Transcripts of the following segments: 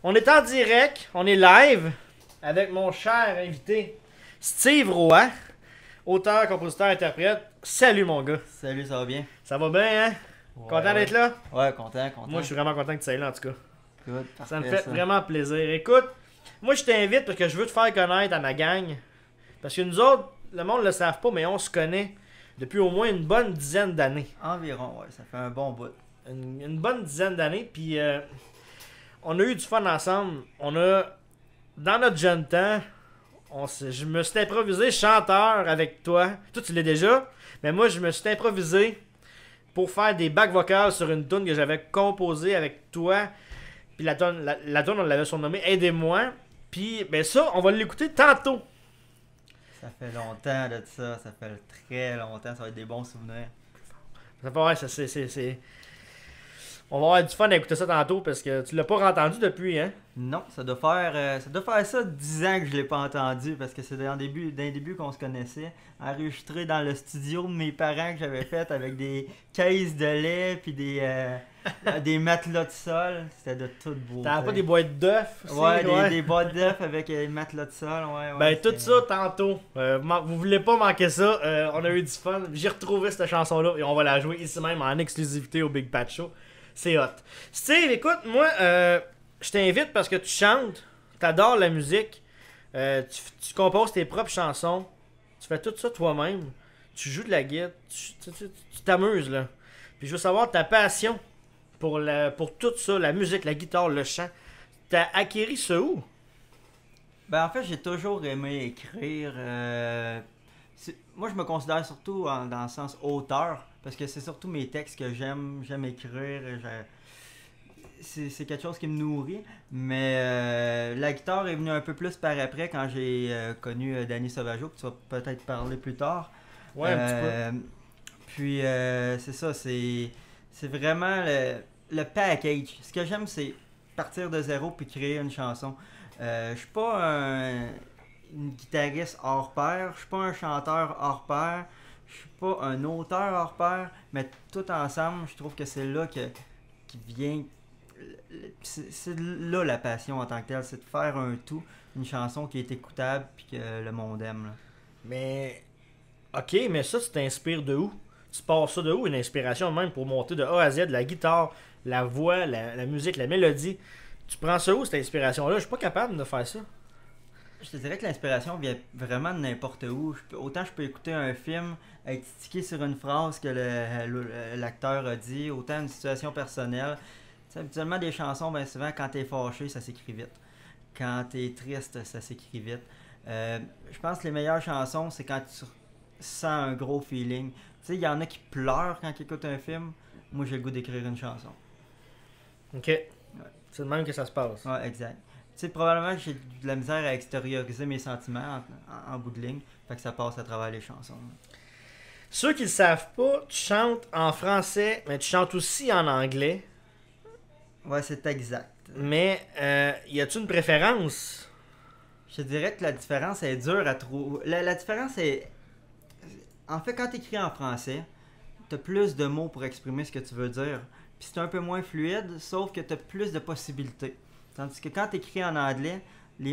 On est en direct, on est live avec mon cher invité Steve Roy, auteur, compositeur, interprète. Salut mon gars. Salut, ça va bien? Ça va bien, hein? Ouais, Content d'être là? Ouais, content. Moi, je suis vraiment content que tu sois là, en tout cas. Good, Ça me parfait, fait vraiment plaisir. Écoute, moi, je t'invite parce que je veux te faire connaître à ma gang. Parce que nous autres, le monde ne le savent pas, mais on se connaît depuis au moins une bonne dizaine d'années. Environ, ouais, ça fait un bon bout. Une bonne dizaine d'années, puis on a eu du fun ensemble. Dans notre jeune temps, je me suis improvisé chanteur avec toi. Toi, tu l'es déjà, mais moi, je me suis improvisé pour faire des bacs vocales sur une tune que j'avais composée avec toi. Puis la tune, on l'avait surnommée Aidez-moi. Puis, ben ça, on va l'écouter tantôt. Ça fait longtemps de ça fait très longtemps, ça va être des bons souvenirs. Ça fait, ouais, c'est... On va avoir du fun à écouter ça tantôt parce que tu l'as pas entendu depuis, hein? Non, ça doit faire ça 10 ans que je l'ai pas entendu parce que c'est d'un début qu'on se connaissait, enregistré dans le studio de mes parents que j'avais fait avec des caisses de lait puis des matelas de sol, c'était de toute beauté. T'avais pas des boîtes d'œufs aussi? Ouais, des boîtes d'œufs avec des matelas de sol, ouais. Ben tout ça tantôt. Vous voulez pas manquer ça, on a eu du fun. J'ai retrouvé cette chanson-là et on va la jouer ici même en exclusivité au Big Pat Show. C'est hot. Steve, écoute, moi, je t'invite parce que tu chantes, t'adores la musique, tu composes tes propres chansons, tu fais tout ça toi-même, tu joues de la guitare, tu t'amuses, là. Puis je veux savoir ta passion pour tout ça, la musique, la guitare, le chant. T'as acquéri ça où? Ben en fait, j'ai toujours aimé écrire. Moi, je me considère surtout dans le sens auteur, parce que c'est surtout mes textes que j'aime écrire. C'est quelque chose qui me nourrit. Mais la guitare est venue un peu plus par après, quand j'ai connu Danny Sauvageau, que tu vas peut-être parler plus tard. Ouais, un petit peu. Puis c'est ça, c'est vraiment le package. Ce que j'aime, c'est partir de zéro puis créer une chanson. Je suis pas une guitariste hors pair, je suis pas un chanteur hors pair, je suis pas un auteur hors pair, mais tout ensemble, je trouve que c'est là qui vient. C'est là la passion en tant que telle, c'est de faire un tout, une chanson qui est écoutable puis que le monde aime. Là. Mais, ok, mais ça, tu t'inspires de où? Tu pars ça de où, une inspiration même pour monter de A à Z, la guitare, la voix, la musique, la mélodie? Tu prends ça où, cette inspiration-là? Je suis pas capable de faire ça. Je te dirais que l'inspiration vient vraiment de n'importe où. Autant je peux écouter un film, être stické sur une phrase que l'acteur a dit, autant une situation personnelle. Tu sais, habituellement, des chansons, bien souvent, quand t'es fâché, ça s'écrit vite. Quand t'es triste, ça s'écrit vite. Je pense que les meilleures chansons, c'est quand tu sens un gros feeling. Tu sais, il y en a qui pleurent quand ils écoutent un film. Moi, j'ai le goût d'écrire une chanson. Ok. C'est de même que ça se passe. Ouais, exact. Tu sais, probablement que j'ai de la misère à extérioriser mes sentiments en bout de ligne. Fait que ça passe à travers les chansons. Ceux qui le savent pas, tu chantes en français, mais tu chantes aussi en anglais. Ouais, c'est exact. Mais, y a-tu une préférence? Je te dirais que la différence est dure à trouver. La différence est... En fait, quand tu écris en français, tu as plus de mots pour exprimer ce que tu veux dire. Puis c'est un peu moins fluide, sauf que tu as plus de possibilités. Tandis que quand tu écris en anglais, tu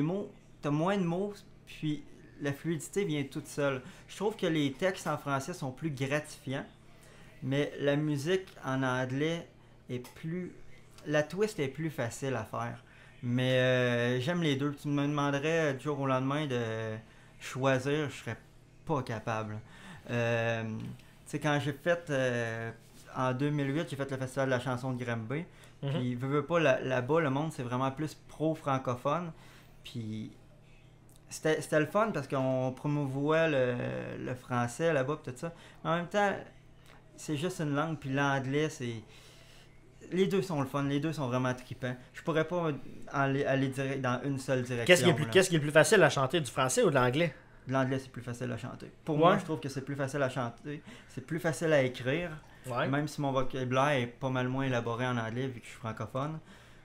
as moins de mots, puis la fluidité vient toute seule. Je trouve que les textes en français sont plus gratifiants, mais la musique en anglais est plus... La twist est plus facile à faire. Mais j'aime les deux. Tu me demanderais du jour au lendemain de choisir, je serais pas capable. Tu sais, quand j'ai fait... en 2008, j'ai fait le festival de la chanson de Granby. Puis, veux pas, là-bas, le monde, c'est vraiment plus pro-francophone. Puis, c'était le fun parce qu'on promouvoit le français là-bas, pis tout ça. Mais en même temps, c'est juste une langue, puis l'anglais, c'est... Les deux sont le fun, les deux sont vraiment trippants. Je pourrais pas aller direct dans une seule direction. Qu'est-ce qui est plus facile à chanter, du français ou de l'anglais? L'anglais, c'est plus facile à chanter. Pour moi, je trouve que c'est plus facile à chanter. C'est plus facile à écrire. Ouais. Même si mon vocabulaire est pas mal moins élaboré en anglais vu que je suis francophone.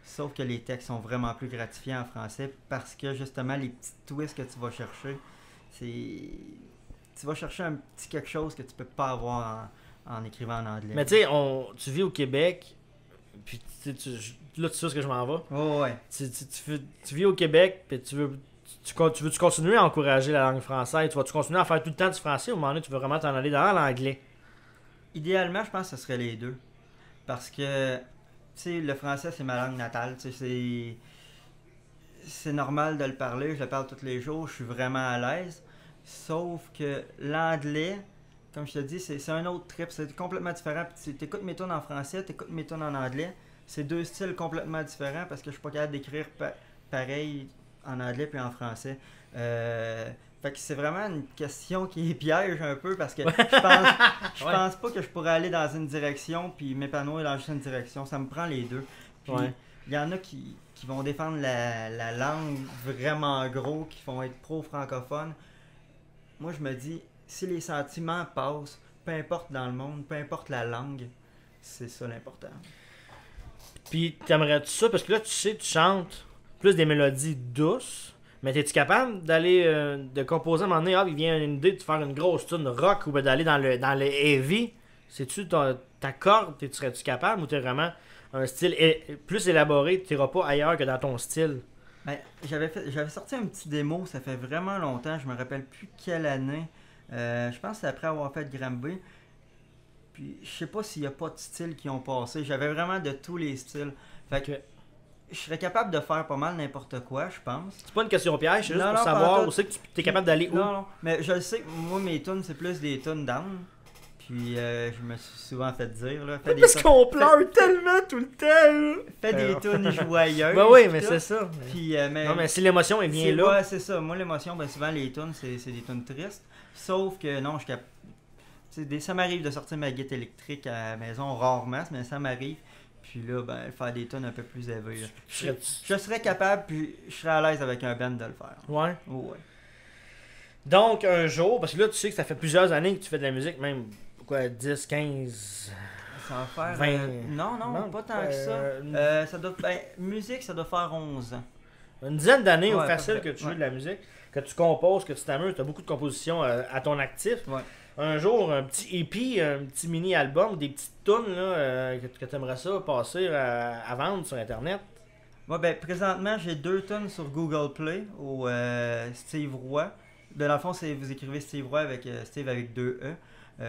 Sauf que les textes sont vraiment plus gratifiants en français parce que justement les petits twists que tu vas chercher, tu vas chercher un petit quelque chose que tu peux pas avoir en écrivant en anglais. Mais tu sais, tu vis au Québec, puis là, tu sais ce que je m'en vais. Oh, ouais. Tu vis au Québec, puis tu veux-tu continuer à encourager la langue française? Tu vas-tu continuer à faire tout le temps du français ou à un moment donné, tu veux vraiment t'en aller dans l'anglais? Idéalement, je pense que ce serait les deux. Parce que, tu sais, le français, c'est ma langue natale. Tu sais, c'est normal de le parler. Je le parle tous les jours. Je suis vraiment à l'aise. Sauf que l'anglais, comme je te dis, c'est un autre trip. C'est complètement différent. Tu écoutes mes tunes en français, tu écoutes mes tunes en anglais. C'est deux styles complètement différents parce que je suis pas capable d'écrire pareil en anglais puis en français. Fait que c'est vraiment une question qui est piège un peu parce que je pense pas que je pourrais aller dans une direction puis m'épanouir dans juste une direction. Ça me prend les deux. Puis il y en a qui vont défendre la langue vraiment gros, qui vont être pro-francophones. Moi, je me dis, si les sentiments passent, peu importe dans le monde, peu importe la langue, c'est ça l'important. Puis t'aimerais-tu ça? Parce que là, tu sais, tu chantes plus des mélodies douces. Mais es-tu capable d'aller de composer à un moment donné, il vient une idée de faire une grosse tune rock ou d'aller dans le heavy? C'est-tu ta corde? Serais-tu capable ou t'es vraiment un style plus élaboré, tu n'iras pas ailleurs que dans ton style? Ben, j'avais sorti un petit démo, ça fait vraiment longtemps, je me rappelle plus quelle année. Je pense que c'est après avoir fait Granby. Puis je sais pas s'il y a pas de styles qui ont passé. J'avais vraiment de tous les styles. Fait que je serais capable de faire pas mal n'importe quoi, je pense. C'est pas une question piège, c'est juste pour savoir où c'est que tu es capable d'aller où. Non, mais je le sais que moi, mes tunes, c'est plus des tunes down. Puis je me suis souvent fait dire, là. Parce qu'on pleure tellement tout le temps, Fais des tunes joyeuses. Ben oui, mais c'est ça. Puis, non, mais si l'émotion est bien là. Ouais, c'est ça. Moi, l'émotion, ben souvent, les tunes, c'est des tunes tristes. Sauf que, non, ça m'arrive de sortir ma guitare électrique à la maison, rarement, mais ça m'arrive. Puis là, ben, faire des tunes un peu plus élevées. Je serais capable, puis je serais à l'aise avec un band de le faire. Ouais. Oh, ouais. Donc, un jour, parce que là, tu sais que ça fait plusieurs années que tu fais de la musique, même, quoi, 10, 15... Ça va faire... 20... Non, pas tant que ça. Ça doit... musique, ça doit faire 11 ans. Une dizaine d'années, au facile, que tu joues de la musique, que tu composes, que tu t'amuses, tu as beaucoup de compositions à ton actif. Ouais. Un jour, un petit EP, un petit mini-album, des petites tunes là, que tu aimerais ça passer à vendre sur Internet. Ouais, ben, présentement, j'ai 2 tunes sur Google Play au Steve Roy. Dans le fond, vous écrivez Steve Roy avec Steve avec 2 E.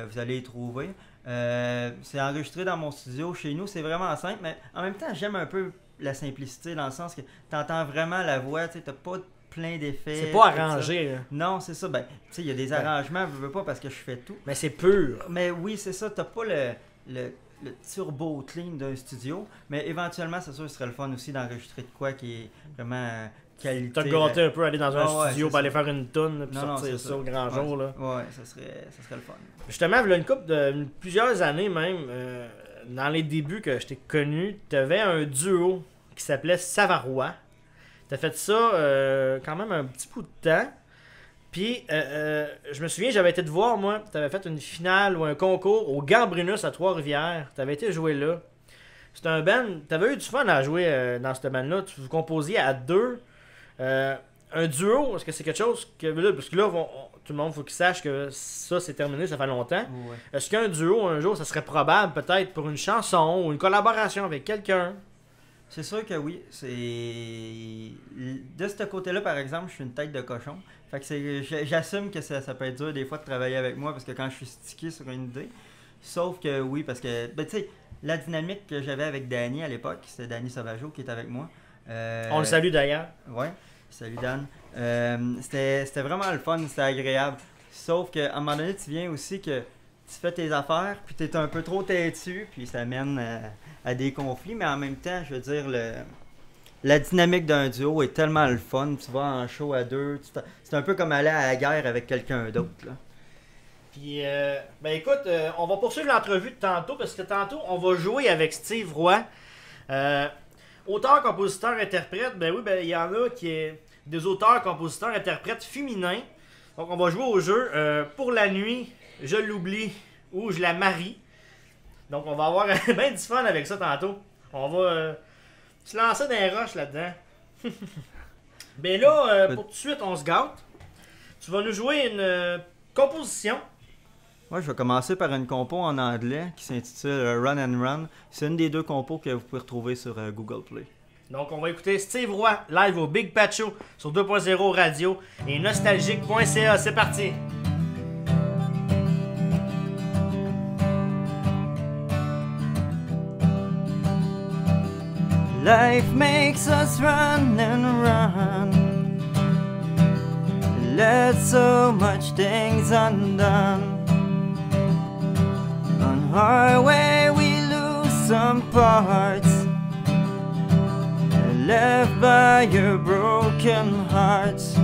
Vous allez les trouver. C'est enregistré dans mon studio chez nous. C'est vraiment simple, mais en même temps, j'aime un peu la simplicité dans le sens que tu entends vraiment la voix. Tu n'as pas plein d'effets. C'est pas arrangé. Non, c'est ça. Ben, tu sais, il y a des arrangements, je veux pas parce que je fais tout. Mais c'est pur. Mais oui, c'est ça. T'as pas le turbo clean d'un studio, mais éventuellement, c'est sûr, ce serait le fun aussi d'enregistrer de quoi qui est vraiment qualité. T'as gâté un peu aller dans un studio pour aller faire une toune puis sortir ça au grand jour. Là. Ouais, ça serait le fun. Justement, il y a une couple de plusieurs années même, dans les débuts que je t'ai connu, t'avais un duo qui s'appelait Savarois. T'as fait ça quand même un petit bout de temps. Puis, je me souviens, j'avais été te voir, moi. T'avais fait une finale ou un concours au Gambrinus à Trois-Rivières. T'avais été joué là. C'était un band. T'avais eu du fun à jouer dans ce band-là. Tu vous composiez à 2. Un duo, est-ce que c'est quelque chose que. Parce que là, tout le monde, faut qu'il sache que ça, c'est terminé, ça fait longtemps. Ouais. Est-ce qu'un duo, un jour, ça serait probable, peut-être, pour une chanson ou une collaboration avec quelqu'un? C'est sûr que oui. De ce côté-là, par exemple, je suis une tête de cochon. Fait que j'assume que ça peut être dur des fois de travailler avec moi parce que quand je suis stické sur une idée. Sauf que oui, parce que, ben, tu sais, la dynamique que j'avais avec Danny à l'époque, c'était Danny Sauvageau qui est avec moi. On le salue d'ailleurs. Ouais, salut Dan. C'était vraiment le fun, c'était agréable. Sauf qu'à un moment donné, tu viens aussi que tu fais tes affaires, puis tu es un peu trop têtu, puis ça mène à des conflits. Mais en même temps, je veux dire, la dynamique d'un duo est tellement le fun. Tu vas en show à 2, c'est un peu comme aller à la guerre avec quelqu'un d'autre. Là. Puis, ben écoute, on va poursuivre l'entrevue de tantôt, parce que tantôt, on va jouer avec Steve Roy. Auteur, compositeur, interprète, ben oui, ben il y en a qui est des auteurs, compositeurs, interprètes féminins. Donc on va jouer au jeu Pour la nuit, je l'oublie ou je la marie. Donc on va avoir bien du fun avec ça tantôt. On va se lancer dans les roches là-dedans. Ben là, pour tout de suite, on se gâte. Tu vas nous jouer une composition. Moi, je vais commencer par une compo en anglais qui s'intitule Run and Run. C'est une des deux compos que vous pouvez retrouver sur Google Play. Donc, on va écouter Steve Roy live au Big Patcho sur 2.0 Radio et nostalgique.ca. C'est parti! Life makes us run and run. Let so much things undone. On our way we lose some parts, left by your broken hearts.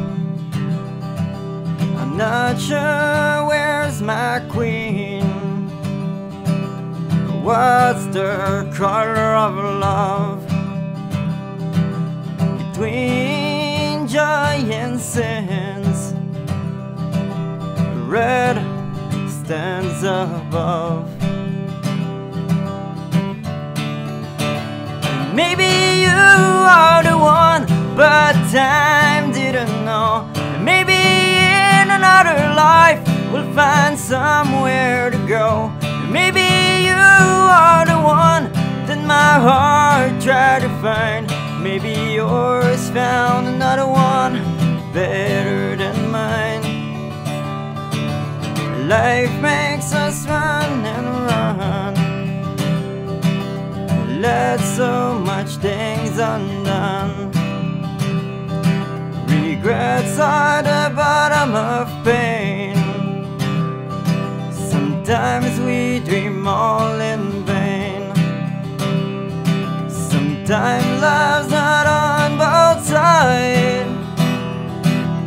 I'm not sure where's my queen. What's the color of love? Between joy and sins, red stands above. Maybe you are the one, but time didn't know. Maybe in another life we'll find somewhere to go. Maybe you are the one that my heart tried to find. Maybe yours found another one better than mine. Life makes us run and run. Let so much things undone. Regrets are the bottom of pain. Sometimes we dream all in vain. Sometimes love's not on both sides.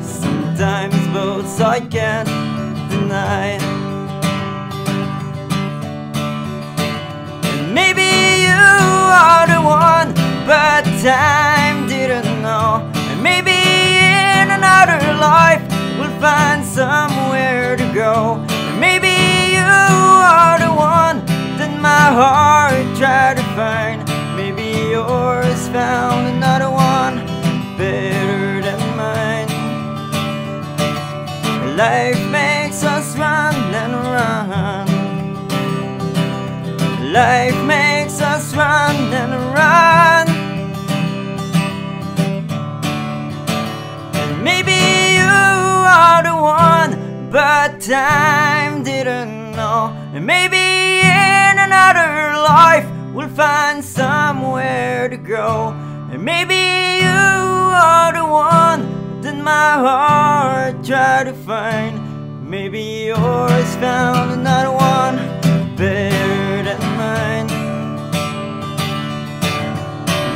Sometimes both sides can't deny. And maybe you are the one, but time didn't know. And maybe in another life we'll find somewhere to go. And maybe you are the one that my heart tried to find. Maybe yours found another one better than mine. Life makes us run and run. Life makes us run and run. And maybe you are the one, but time didn't know. And maybe in another life we'll find somewhere to go. And maybe you are the one that my heart tried to find. Maybe yours found another one better than mine.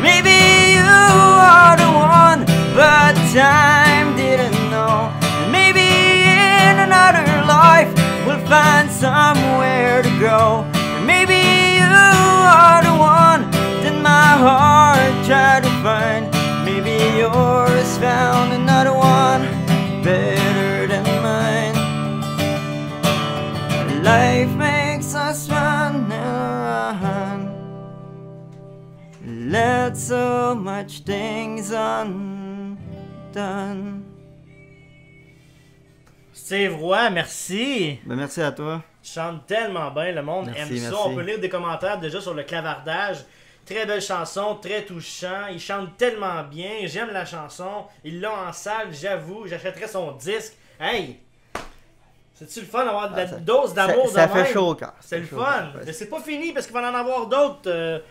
Maybe you are the one, but time didn't know. And maybe in another life we'll find somewhere to go. And maybe you are the one that my heart tried to find. Maybe yours found another one better than mine. Life makes us run and run. Let so much things undone. Steve Roy, merci. Ben merci à toi. Tu chantes tellement bien, le monde aime ça. Merci. On peut lire des commentaires déjà sur le clavardage. Très belle chanson, très touchant. Il chante tellement bien. J'aime la chanson. Ils l'ont en salle, j'avoue. J'achèterais son disque. Hey! C'est-tu le fun d'avoir de la dose d'amour de Ça même? fait chaud au cœur. C'est le fun. Mais c'est pas fini parce qu'il va en avoir d'autres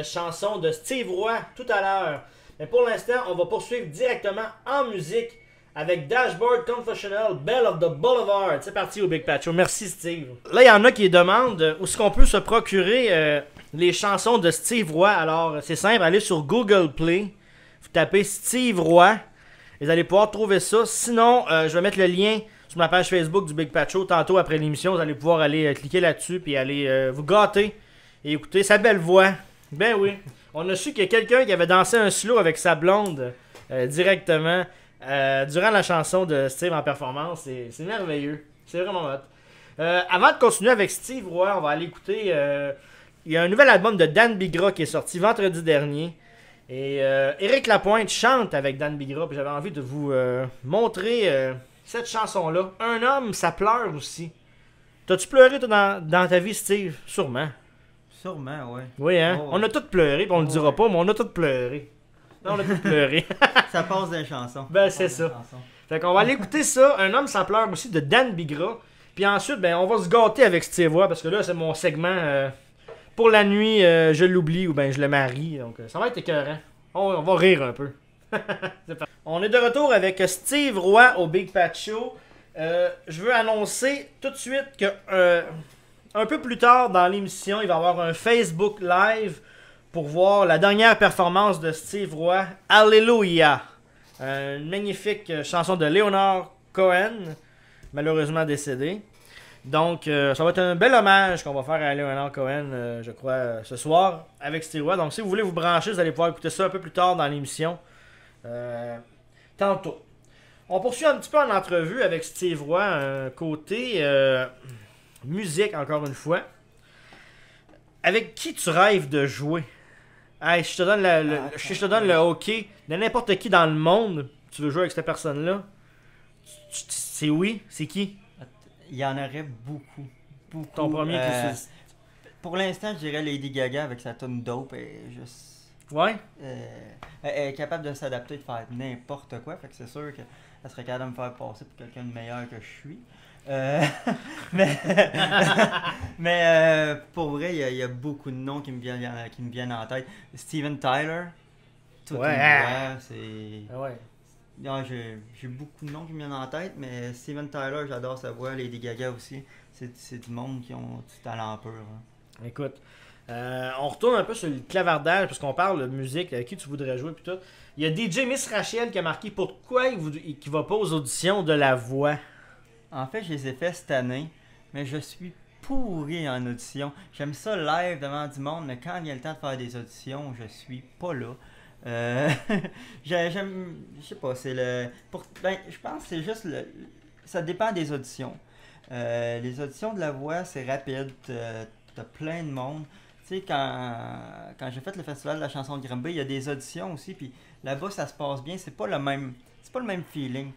chansons de Steve Roy tout à l'heure. Mais pour l'instant, on va poursuivre directement en musique avec Dashboard Confessional, Belle of the Boulevard. C'est parti au Big Patcho. Merci Steve. Là, il y en a qui demandent où est-ce qu'on peut se procurer les chansons de Steve Roy. Alors, c'est simple, allez sur Google Play. Vous tapez Steve Roy. Et vous allez pouvoir trouver ça. Sinon, je vais mettre le lien sur ma page Facebook du Big Patcho. Tantôt, après l'émission, vous allez pouvoir aller cliquer là-dessus puis aller vous gâter et écouter sa belle voix. Ben oui. On a su qu'il y a quelqu'un qui avait dansé un slow avec sa blonde directement durant la chanson de Steve en performance. C'est merveilleux. C'est vraiment hot. Avant de continuer avec Steve Roy, on va aller écouter... il y a un nouvel album de Dan Bigra qui est sorti vendredi dernier. Et Éric Lapointe chante avec Dan Bigra. J'avais envie de vous montrer cette chanson-là. Un homme, ça pleure aussi. T'as-tu pleuré, toi, dans ta vie, Steve? Sûrement. Sûrement, ouais. Oui, hein? Oh, ouais. On a tous pleuré, puis on le dira Ouais. pas, mais on a tous pleuré. Non, on a tous pleuré. Ça passe dans les chansons. Ben, c'est Ça passe ça. dans les chansons. Fait qu'on va aller écouter ça, Un homme sans pleurs aussi, de Dan Bigra. Puis ensuite, ben, on va se gâter avec Steve Vai, parce que là, c'est mon segment pour la nuit, je l'oublie ou ben je le marie. Donc, ça va être écœurant. On va rire un peu. On est de retour avec Steve Roy au Big Pat Show. Je veux annoncer tout de suite que un peu plus tard dans l'émission, il va y avoir un Facebook Live pour voir la dernière performance de Steve Roy, Alléluia. Une magnifique chanson de Leonard Cohen, malheureusement décédé. Donc, ça va être un bel hommage qu'on va faire à Leonard Cohen, je crois, ce soir avec Steve Roy. Donc, si vous voulez vous brancher, vous allez pouvoir écouter ça un peu plus tard dans l'émission. Tantôt. On poursuit un petit peu en entrevue avec Steve Roy, côté musique, encore une fois. Avec qui tu rêves de jouer? Hey, je te donne, je te donne le hockey de n'importe qui dans le monde. Tu veux jouer avec cette personne-là? C'est oui? C'est qui? Il y en aurait beaucoup. Beaucoup. Ton premier qui se... Pour l'instant, je dirais Lady Gaga avec sa tune Dope. Ouais? Elle est capable de s'adapter, de faire n'importe quoi. Fait que c'est sûr qu'elle serait capable de me faire passer pour quelqu'un de meilleur que je suis. Mais pour vrai, il y a beaucoup de noms qui me viennent en tête. Steven Tyler. Tout Ouais. c'est... Ah ouais. Non, j'ai beaucoup de noms qui me viennent en tête, mais Steven Tyler, j'adore sa voix. Lady Gaga aussi. C'est du monde qui ont du talent pur. Hein. Écoute, on retourne un peu sur le clavardage parce qu'on parle de musique, avec qui tu voudrais jouer puis tout. Il y a DJ Miss Rachel qui a marqué pourquoi il va pas aux auditions de La Voix. En fait, je les ai fait cette année, mais je suis pourri en audition. J'aime ça live devant du monde, mais quand il y a le temps de faire des auditions, je suis pas là. Je sais pas, c'est le... je pense que c'est juste le... Ça dépend des auditions. Les auditions de La Voix, c'est rapide, t'as plein de monde. Tu sais, quand j'ai fait le festival de la chanson de Granby, il y a des auditions aussi, puis là-bas, ça se passe bien, c'est pas le même feeling.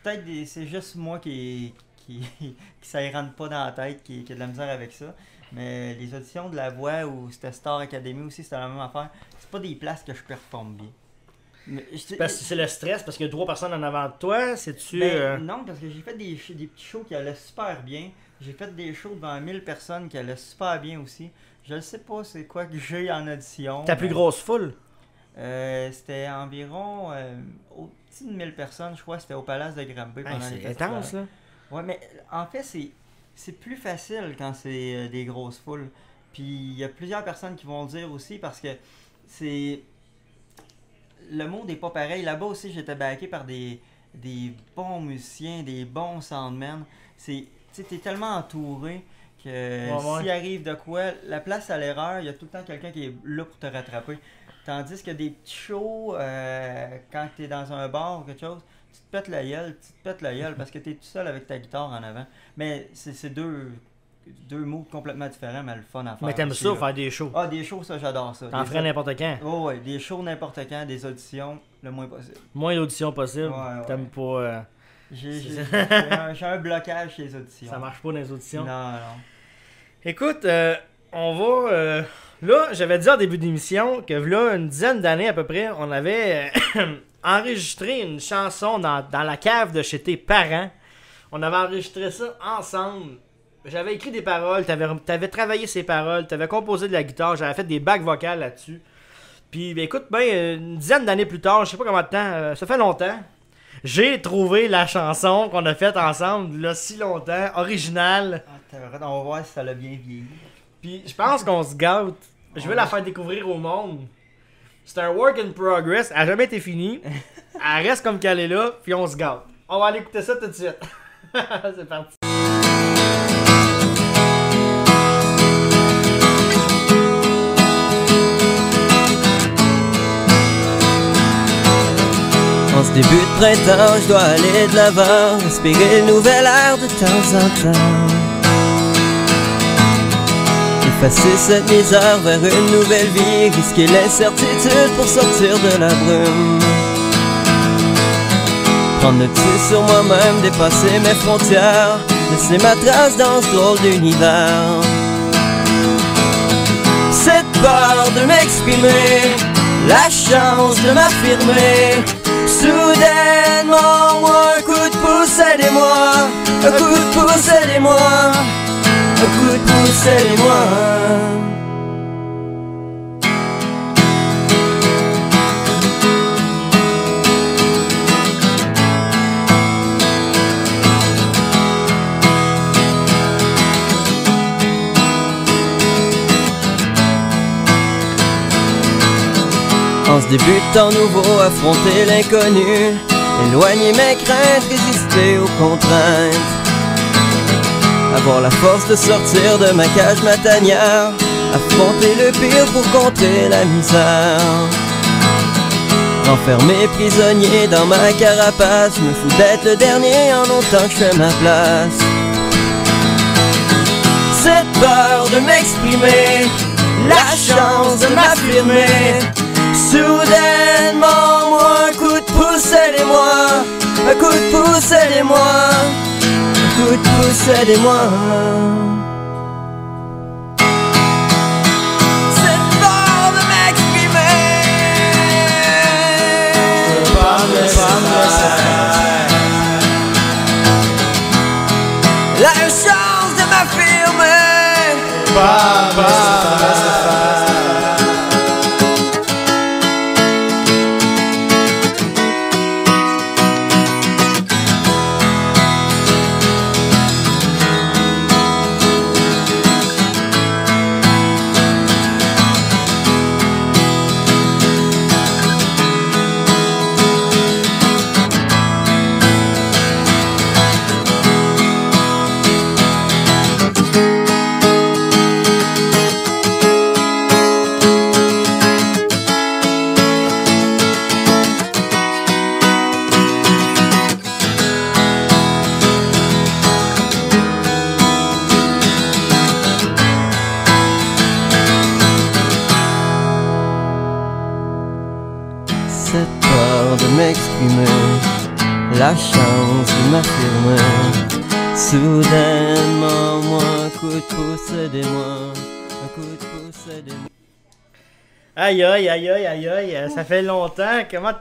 Peut-être c'est juste moi qui ça y rentre pas dans la tête, qui a de la misère avec ça. Mais les auditions de La Voix ou c'était Star Academy aussi, c'était la même affaire. C'est pas des places que je performe bien. Parce que c'est le stress, parce qu'il y a 3 personnes en avant de toi, c'est-tu... Non, parce que j'ai fait des petits shows qui allaient super bien. J'ai fait des shows devant 1000 personnes qui allaient super bien aussi. Je ne sais pas c'est quoi que j'ai en audition. Ta plus grosse foule? C'était environ au-dessus de 1000 personnes, je crois. C'était au Palace de Granby pendant les c'est festivals. intense, là. Ouais, mais en fait, c'est plus facile quand c'est des grosses foules. Puis il y a plusieurs personnes qui vont le dire aussi parce que c'est... Le monde n'est pas pareil. Là-bas aussi, j'étais backé par des bons musiciens, des bons soundmen. Tu sais, t'es tellement entouré que s'il arrive de quoi, la place à l'erreur, il y a tout le temps quelqu'un qui est là pour te rattraper. Tandis que des petits shows, quand t'es dans un bar ou quelque chose, tu te pètes la gueule parce que t'es tout seul avec ta guitare en avant. Mais c'est deux moods complètement différents, mais le fun à faire. Mais t'aimes aussi, ça, là. faire des shows? Ah, des shows, ça, j'adore ça. T'en ferais n'importe quand? Oh, ouais, des shows n'importe quand, des auditions, le moins possible. Moins d'auditions possible. Ouais. T'aimes pas... J'ai un blocage chez les auditions. Ça marche pas dans les auditions? Non. Écoute, on va... là, j'avais dit en début d'émission que là, une dizaine d'années à peu près, on avait enregistré une chanson dans la cave de chez tes parents. On avait enregistré ça ensemble. J'avais écrit des paroles, t'avais travaillé ces paroles, t'avais composé de la guitare, j'avais fait des bacs vocales là-dessus. Puis écoute, une dizaine d'années plus tard, je sais pas combien de temps, ça fait longtemps, j'ai trouvé la chanson qu'on a faite ensemble, là, si longtemps, originale. On va voir si ça l'a bien vieilli. Puis je pense qu'on se gâte. Je veux la faire découvrir au monde. C'est un work in progress, elle a jamais été finie. Elle reste comme qu'elle est là, puis on se gâte. On va aller écouter ça tout de suite. C'est parti. En ce début de printemps, je dois aller de l'avant, respirer le nouvel air de temps en temps. Effacer cette misère vers une nouvelle vie, risquer l'incertitude pour sortir de la brume. Prendre le dessus sur moi-même, dépasser mes frontières, laisser ma trace dans ce drôle d'univers. Cette peur de m'exprimer, la chance de m'affirmer. Soudainement, moi, un coup de pouce, aidez-moi. Un coup de pouce, aidez-moi. Un coup de pouce, aidez-moi. En ce débutant nouveau, affronter l'inconnu, éloigner mes craintes, résister aux contraintes. Avoir la force de sortir de ma cage, ma tanière, affronter le pire pour contrer la misère. Enfermé prisonnier dans ma carapace, je me fous d'être le dernier en autant que je fais ma place. Cette peur de m'exprimer, la chance de m'affirmer. Soudainement, moi, un coup de pouce, aidez-moi. Un coup de pouce, aidez-moi. Un coup de pouce, aidez-moi. Cette peur de m'exprimer, pas me laisser faire. La chance de m'affirmer, pas me laisser faire. Cette peur de m'exprimer, la chance de m'affirmer. Soudainement, moi, un coup de pouce, aidez-moi. Un coup de pouce, aidez-moi. Aïe aïe aïe aïe aïe aïe, ça fait longtemps. Comment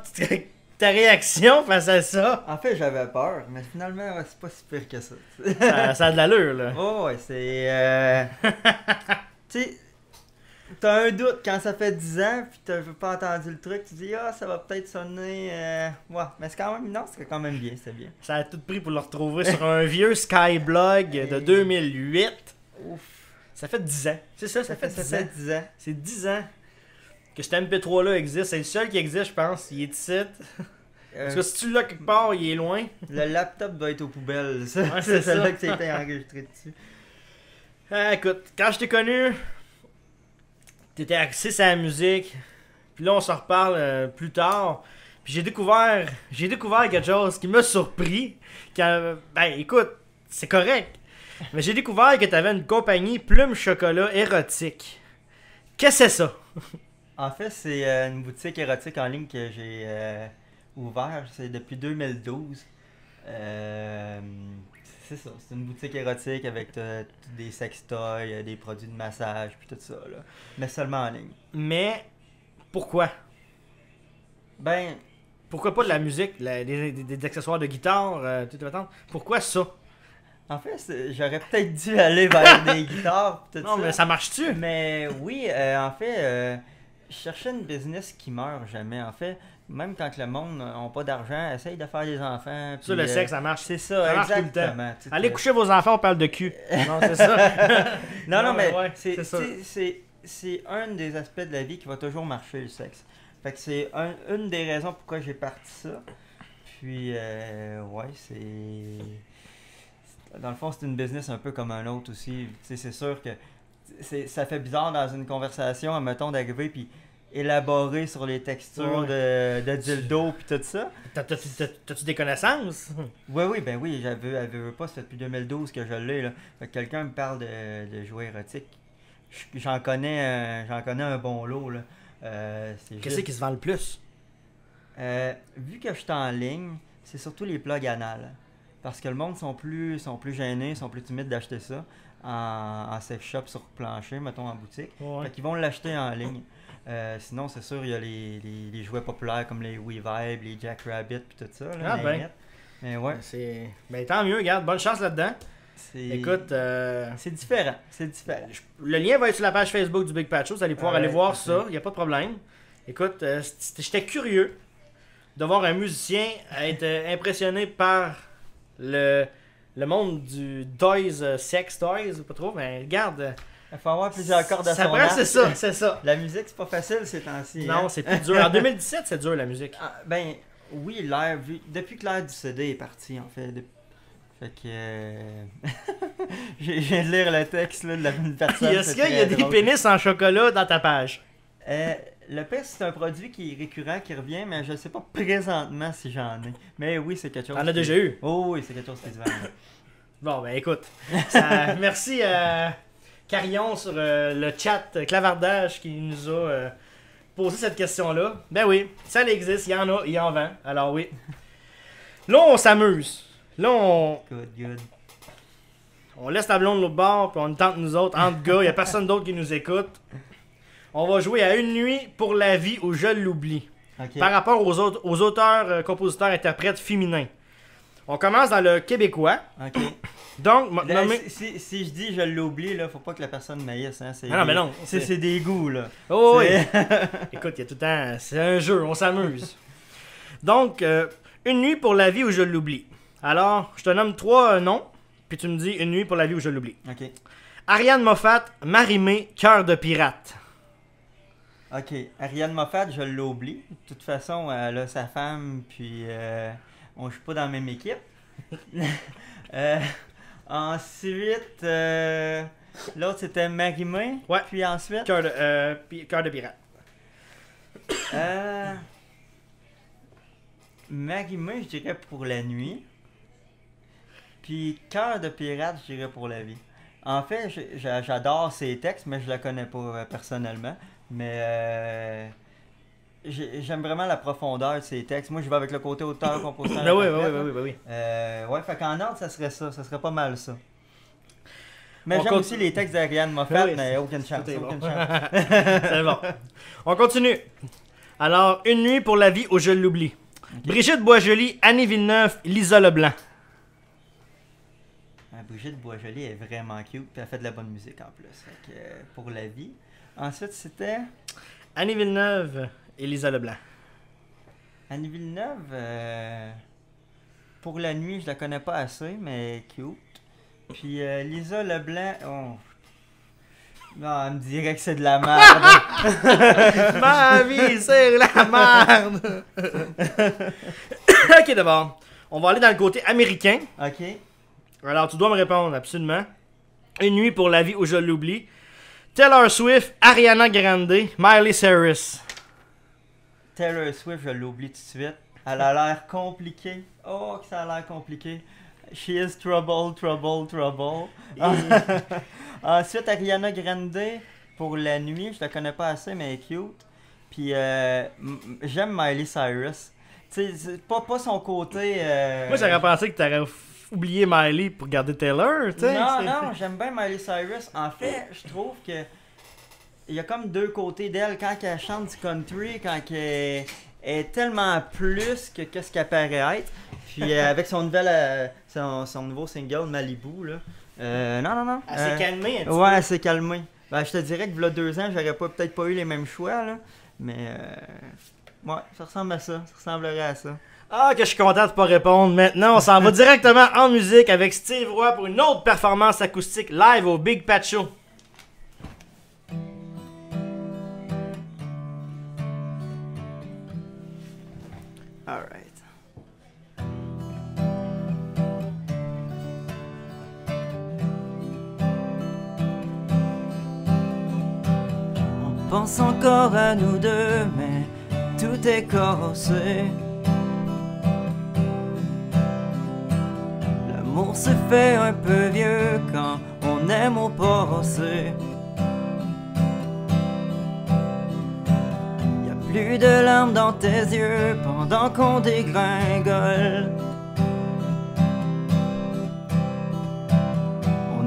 ta réaction face à ça? En fait, j'avais peur, mais finalement, ouais, c'est pas si pire que ça. Ça a de l'allure, là. Oh, ouais, c'est. Tu sais, t'as un doute quand ça fait 10 ans, pis t'as pas entendu le truc, tu dis, ah, ça va peut-être sonner. Ouais, mais c'est quand même. Non, c'est quand même bien, c'est bien. Ça a tout pris pour le retrouver sur un vieux Skyblog de 2008. Ouf. Ça fait 10 ans. C'est ça, ça fait 10 ans. 10 ans. C'est 10 ans que cet MP3-là existe. C'est le seul qui existe, je pense. Il est ici. Parce que si tu l'as quelque part, il est loin. Le laptop doit être aux poubelles, ça. Ouais, c'est c'est ça. celle-là que ça a été enregistré dessus. Écoute, quand je t'ai connu, t'étais axé sur la musique. Puis là, on s'en reparle plus tard. Puis j'ai découvert quelque chose qui m'a surpris. Ben, écoute, c'est correct. Mais j'ai découvert que t'avais une compagnie Plume Chocolat érotique. Qu'est-ce que c'est ça? En fait, c'est une boutique érotique en ligne que j'ai ouvert. C'est depuis 2012. C'est ça. C'est une boutique érotique avec des sextoys, des produits de massage, puis tout ça, là. Mais seulement en ligne. Mais pourquoi? Ben, Pourquoi pas de la musique, des accessoires de guitare, tout attendre? Pourquoi ça? en fait, j'aurais peut-être dû aller vers des guitares, pis tout Non, ça. mais ça marche-tu? Mais oui, en fait, je cherchais une business qui meurt jamais. En fait, même quand le monde n'a pas d'argent, essaye de faire des enfants. Ça, puis, le sexe, ça marche. c'est ça, Ça marche tout le temps. exactement. Tu sais, Allez coucher vos enfants, on parle de cul. Non, c'est ça. Non, mais ouais, c'est c'est ça. c'est un des aspects de la vie qui va toujours marcher, le sexe. Fait que c'est une des raisons pourquoi j'ai parti ça. Puis, ouais, c'est... Dans le fond, c'est une business un peu comme un autre aussi. Tu sais, c'est sûr que ça fait bizarre dans une conversation, admettons, d'arriver puis élaborer sur les textures de dildo puis tout ça. T'as-tu des connaissances? Oui, ben oui, j'avais pas, ça fait depuis 2012 que je l'ai, là. Fait que quelqu'un me parle de jouets érotiques. J'en connais un bon lot, là. Qu'est-ce qui se vend le plus? Vu que je suis en ligne, c'est surtout les plugs anal. parce que le monde sont plus gênés, sont plus timides d'acheter ça en sex shop sur plancher, mettons en boutique. Ouais. Fait qu'ils vont l'acheter en ligne. Sinon, c'est sûr, il y a les jouets populaires comme les Wii Vibe, les Jack Rabbit puis tout ça. Là, Ah ben. net. Mais ouais, Ben tant mieux, regarde, bonne chance là-dedans. Écoute, c'est différent. le lien va être sur la page Facebook du Big Patch Show, vous allez pouvoir aller voir ça, il n'y a pas de problème. Écoute, j'étais curieux de voir un musicien être impressionné par le monde du toys, sex toys, pas trop, mais regarde. Il faut avoir plusieurs cordes à son arc. C'est ça. La musique, c'est pas facile ces temps-ci. Non, hein? c'est plus dur. En 2017, c'est dur la musique. Ah, ben, oui, depuis que l'ère du CD est partie, en fait. Fait que. Je viens de lire le texte là, de la personne. Est-ce qu'il y a des pénis en chocolat dans ta page? Le pire, c'est un produit qui est récurrent, qui revient, mais je sais pas présentement si j'en ai. Mais oui, c'est quelque chose. T'en as déjà eu? Oh oui, c'est quelque chose qui se vend. Bon, ben écoute. Merci Carion sur le chat Clavardage qui nous a posé cette question-là. Ben oui, ça existe, il y en a, il y en vend. Alors oui. Là, on s'amuse. Là, Good. on laisse la blonde de l'autre bord, puis on tente nous autres, entre gars, il n'y a personne d'autre qui nous écoute. On va jouer à Une nuit pour la vie ou Je l'oublie. Okay. Par rapport aux auteurs, compositeurs, interprètes féminins. On commence dans le québécois. Ok. Donc, Là, si je dis je l'oublie, là, faut pas que la personne maïsse. Hein, Ah non, mais non. C'est des goûts, là. Oh oui. Écoute, il y a tout le temps. C'est un jeu, on s'amuse. Donc, Une nuit pour la vie ou Je l'oublie. Alors, je te nomme 3 noms, puis tu me dis Une nuit pour la vie ou Je l'oublie. Ok. Ariane Moffat, Marie-Mé, Cœur de pirate. Ok. Ariane Moffat, je l'oublie. De toute façon, elle a sa femme, puis on joue pas dans la même équipe. Ensuite, l'autre c'était Marie-Mé. Ouais. Puis ensuite. Cœur de pirate. Marie-Mé, je dirais pour la nuit. Puis Cœur de pirate, je dirais pour la vie. En fait, j'adore ses textes, mais je la connais pas personnellement. Mais j'aime vraiment la profondeur de ses textes. Moi, je vais avec le côté auteur, compositeur. Ben oui. Ouais, fait qu'en ordre, ça serait ça. Ça serait pas mal ça. Mais On j'aime compte- aussi les textes d'Ariane Moffat, Oui, mais aucune chance. Tout est bon. Aucune chance. C'est bon. On continue. Alors, Une nuit pour la vie ou Je l'oublie. Ok. Brigitte Boisjoli, Annie Villeneuve, Lisa Leblanc. Brigitte Boisjoli est vraiment cute, puis elle fait de la bonne musique en plus. Fait que, pour la vie. Ensuite, c'était Annie Villeneuve et Lisa Leblanc. Annie Villeneuve. Pour la nuit, je la connais pas assez, mais cute. Puis Lisa Leblanc, oh. Non, elle me dirait que c'est de la merde. Ma vie, c'est la merde! Ok, d'abord. On va aller dans le côté américain. Ok. Alors, tu dois me répondre, absolument. Une nuit pour la vie ou Je l'oublie. Taylor Swift, Ariana Grande, Miley Cyrus. Taylor Swift, je l'oublie tout de suite. Elle a l'air compliquée. Oh, que ça a l'air compliqué. She is trouble. Ensuite, Ariana Grande, pour la nuit, je la connais pas assez, mais elle est cute. Puis, j'aime Miley Cyrus. Tu sais, c'est pas son côté... Moi, j'aurais pensé que t'aurais oublié Miley pour garder Taylor, tu sais. Non, j'aime bien Miley Cyrus. En fait, je trouve que il y a comme deux côtés d'elle. Quand elle chante du country, quand elle est tellement plus que qu'est-ce qu'elle paraît être. Puis avec son nouveau single Malibu, là. Non. Elle s'est calmée un petit Ouais, elle s'est calmée. Ben, je te dirais que v'là 2 ans, j'aurais peut-être pas eu les mêmes choix, là. Mais ouais, ça ressemble à ça. Ça ressemblerait à ça. Ah, que je suis content de pas répondre. Maintenant, on s'en va directement en musique avec Steve Roy pour une autre performance acoustique live au Big Patch Show. Alright. On pense encore à nous deux, mais tout est corsé. L'amour se fait un peu vieux quand on aime au passé. Y'a plus de larmes dans tes yeux pendant qu'on dégringole.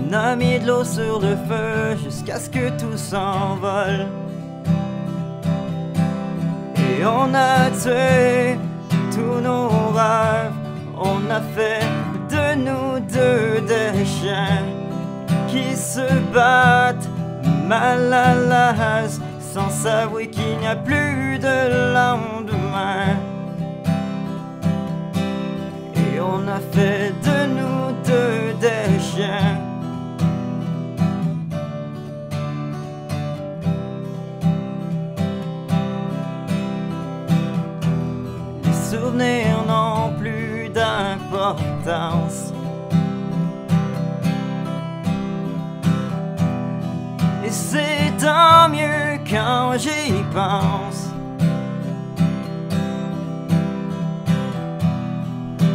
On a mis de l'eau sur le feu jusqu'à ce que tout s'envole. Et on a tué tous nos rêves. On a fait de nous deux des chiens qui se battent mal à l'aise sans savoir qu'il n'y a plus de lendemain. Et on a fait de nous deux des chiens. Les souvenirs n'ont plus d'importance. Et c'est tant mieux quand j'y pense.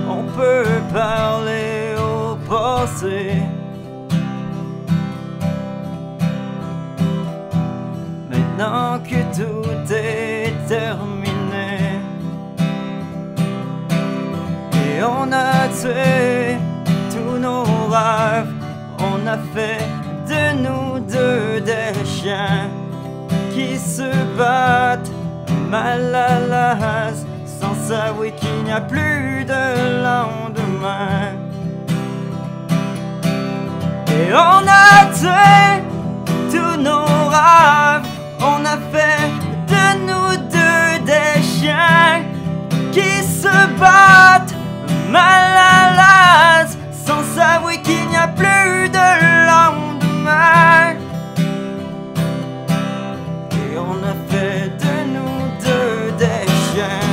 On peut parler au passé. Maintenant que tout est terminé. Et on a tué tous nos rêves. On a fait de nous deux des chiens qui se battent mal à l'aise sans savoir qu'il n'y a plus de lendemain. Et on a tué tous nos rêves. On a fait de nous deux des chiens qui se battent mal à l'aise sans savoir qu'il n'y a plus de lendemain. Et on a fait de nous deux des chiens.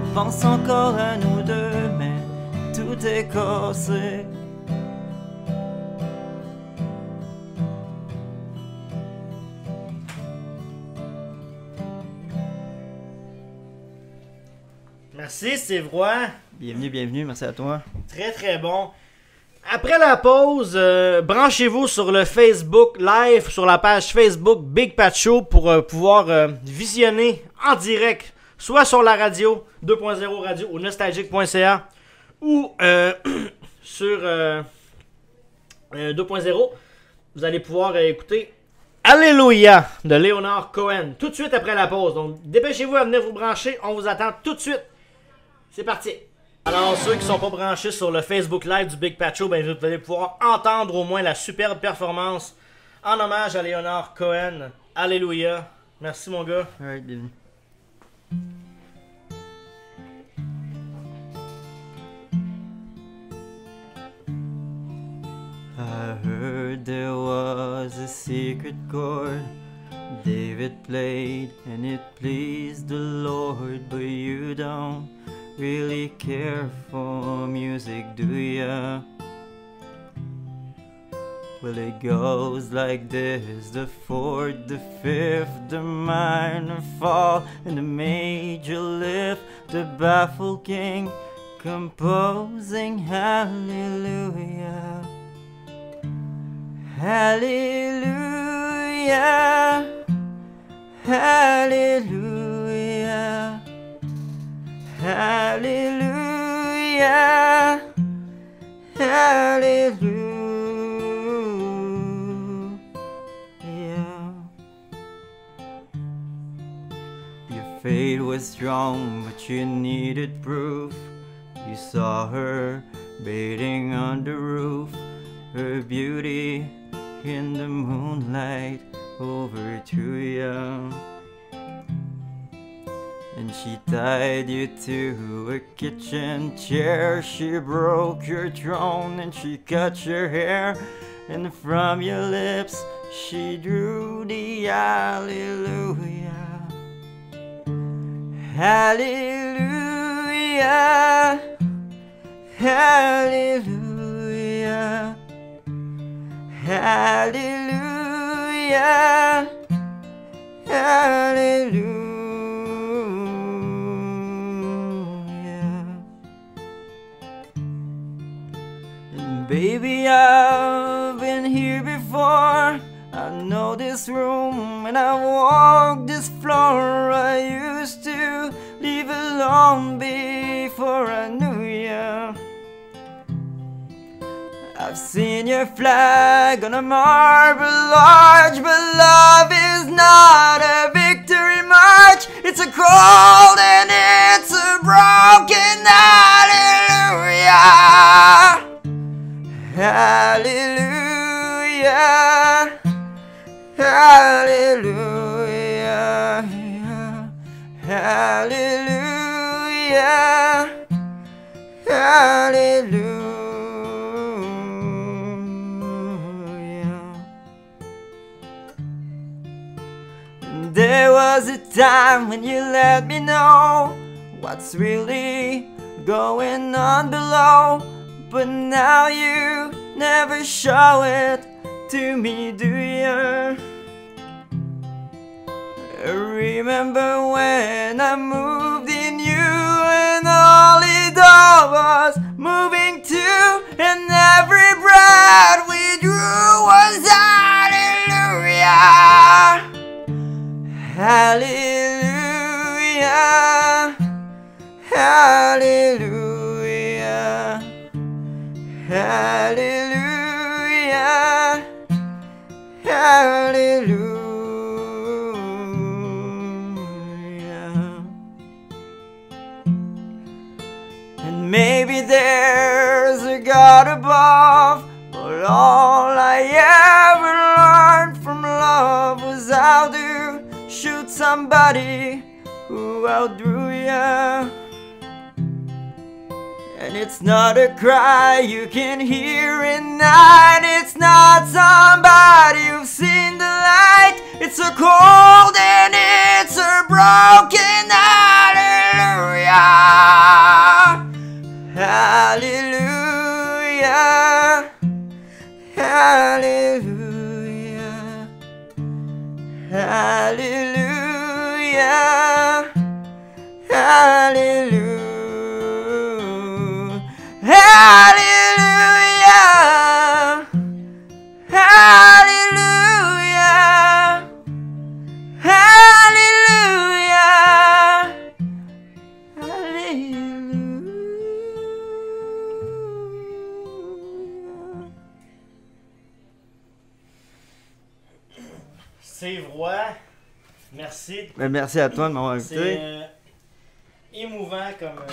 On pense encore à nous deux, mais tout est cassé. Merci Steve Roy. Bienvenue, merci à toi. Très très bon. Après la pause, branchez-vous sur le Facebook Live, sur la page Facebook Big Pat Show pour pouvoir visionner en direct, soit sur la radio 2.0 radio ou nostalgique.ca ou sur 2.0. Vous allez pouvoir écouter Alléluia de Leonard Cohen tout de suite après la pause. Donc dépêchez-vous à venir vous brancher, on vous attend tout de suite. C'est parti! Alors, ceux qui sont pas branchés sur le Facebook Live du Big Pat Show, ben, vous allez pouvoir entendre au moins la superbe performance en hommage à Leonard Cohen. Alléluia. Merci, mon gars. Alright, bienvenue. I heard there was a secret chord David played and it pleased the Lord, but you don't really care for music, do ya? Well, it goes like this: the fourth, the fifth, the minor fall, and the major lift, the baffled king composing hallelujah. Hallelujah, hallelujah, hallelujah, hallelujah. Your faith was strong, but you needed proof. You saw her bathing on the roof, her beauty in the moonlight over to you. And she tied you to a kitchen chair. She broke your throne and she cut your hair. And from your lips she drew the hallelujah. Hallelujah, hallelujah, hallelujah, hallelujah. Baby, I've been here before. I know this room and I walk this floor. I used to leave alone before a new year. I've seen your flag on a marble arch, but love is not a victory march. It's a cold and it's a broken hallelujah. Hallelujah. Hallelujah. Hallelujah. Hallelujah. There was a time when you let me know what's really going on below, but now you never show it to me, do you? Remember when I moved in you and all it all was moving too, and every breath we drew was hallelujah. Hallelujah. Hallelujah. Hallelujah. Hallelujah. And maybe there's a God above, but all I ever learned from love was how to shoot somebody who outdrew you. And it's not a cry you can hear at night. It's not somebody who's seen the light. It's a cold and it's a broken hallelujah. Hallelujah. Hallelujah. Hallelujah. Hallelujah. Hallelujah. Hallelujah. Hallelujah. Hallelujah. Steve Roy, merci. Merci à toi de m'avoir C'est invité. émouvant comme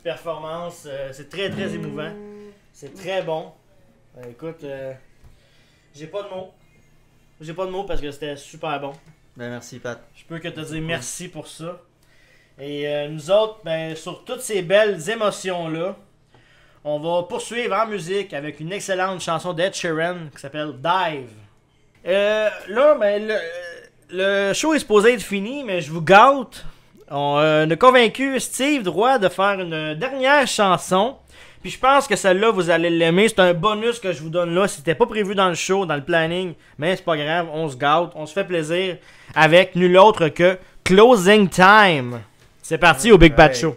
performance. C'est très très émouvant. C'est très bon. Écoute, j'ai pas de mots. J'ai pas de mots parce que c'était super bon. Ben merci Pat. Je peux que te dire merci pour ça. Et nous autres, ben, sur toutes ces belles émotions-là, on va poursuivre en musique avec une excellente chanson d'Ed Sheeran qui s'appelle Dive. Là, ben, le show est supposé être fini, mais je vous gâte. On a convaincu Steve Roy de faire une dernière chanson. Puis je pense que celle-là, vous allez l'aimer. C'est un bonus que je vous donne là. C'était pas prévu dans le show, dans le planning. Mais c'est pas grave, on se gâte, on se fait plaisir avec nul autre que Closing Time. C'est parti au Big Bad Show.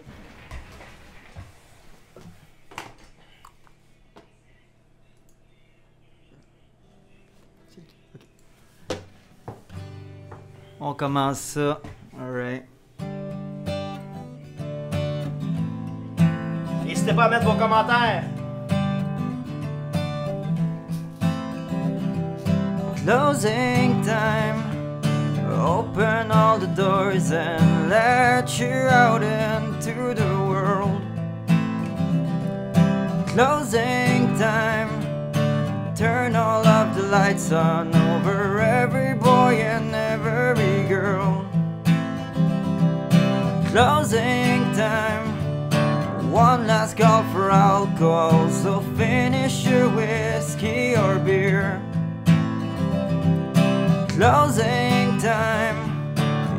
On commence ça. Alright. N'hésitez pas à mettre vos commentaires. Closing time. Open all the doors and let you out into the world. Closing time. Turn all of the lights on over every boy and every girl. Closing time. One last call for alcohol, so finish your whiskey or beer. Closing time.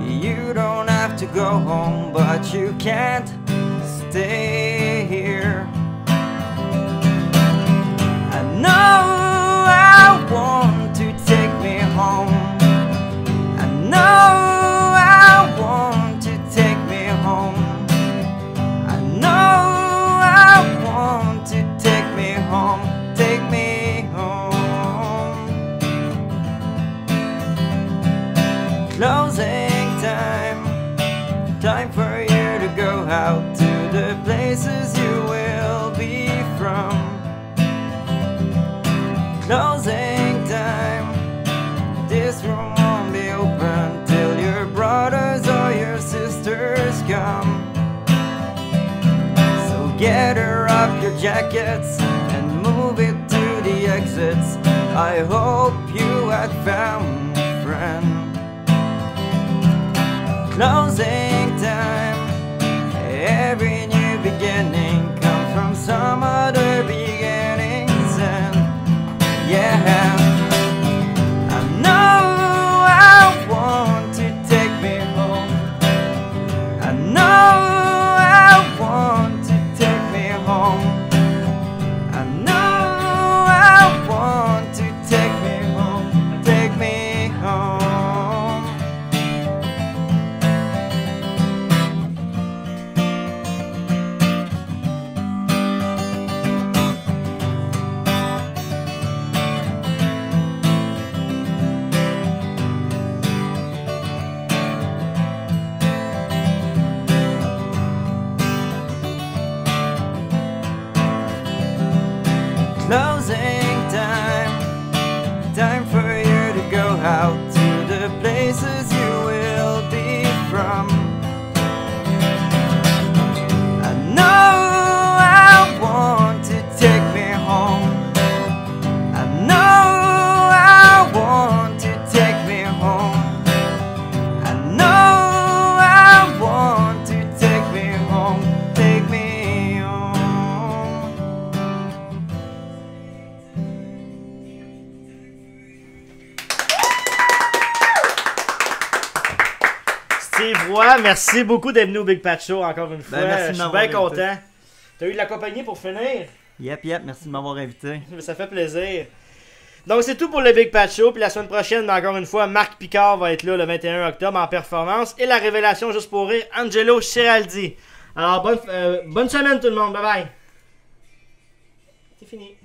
You don't have to go home, but you can't stay here. I know I want to take me home. I know I want to take me home. I know I want to take me home. Take me home. Closing time. Time for you your jackets and move it to the exits. I hope you had found a friend. Closing time. Every new beginning comes from some other beginnings, and yeah, I know I want to take me home. I know I want to take me home. I know I want to take me home. Take me home. Closing time. Time for you to go out to the places you will be from. I know I want to take me home. I know I want to take me home. I know I want to take me home. Take me home. Steve Roy, merci beaucoup d'être venu au Big Pat Show encore une fois. merci de Je suis m'avoir bien invité. content. T'as eu de la compagnie pour finir? Yep, merci de m'avoir invité. Ça fait plaisir. Donc c'est tout pour le Big Pat Show. Puis la semaine prochaine, encore une fois, Marc Picard va être là le 21 octobre en performance. Et la révélation juste pour rire, Angelo Chiraldi. Alors bonne semaine tout le monde. Bye bye. C'est fini.